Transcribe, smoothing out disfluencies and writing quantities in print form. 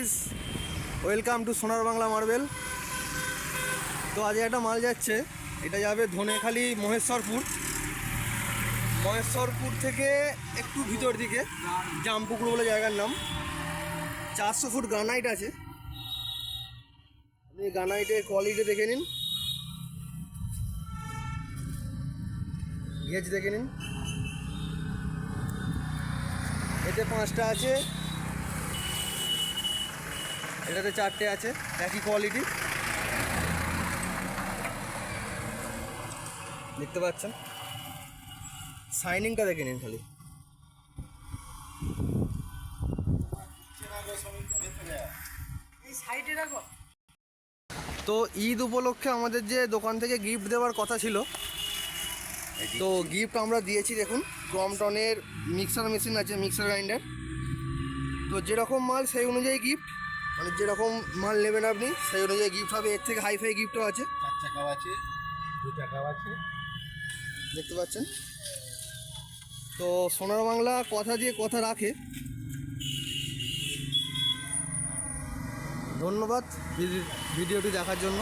Guys, welcome to সোনার Bangla marble. তো আজ একটা মাল যাচ্ছে, এটা যাবে ধনেখালি মহেশ্বরপুর থেকে একটু ভিতর দিকে জামপুকুর বলে জায়গার নাম। 400 ফুট গ্রানাইট আছে। আপনি গ্রানাইটের কোয়ালিটি দেখে নিন, গেজ দেখে নিন। এতে 5টা আছে, এটাতে 4টে আছে, একই কোয়ালিটি দেখতে পাচ্ছেন। শাইনিংটা দেখে নিন খালি। তো ঈদ উপলক্ষে আমাদের যে দোকান থেকে গিফট দেওয়ার কথা ছিল, তো গিফট আমরা দিয়েছি। দেখুন, ক্রমটনের মিক্সার মেশিন আছে, মিক্সার গ্রাইন্ডার। তো যেরকম মাল সেই অনুযায়ী গিফট, মানে যেরকম মাল নেবেন আপনি সেই অনুযায়ী গিফট হবে। এর থেকে হাইফাই গিফটও আছে, 4 চাকাও আছে, 2 চাকাও আছে, দেখতে পাচ্ছেন। তো সোনার বাংলা কথা দিয়ে কথা রাখে। ধন্যবাদ ভিডিওটি দেখার জন্য।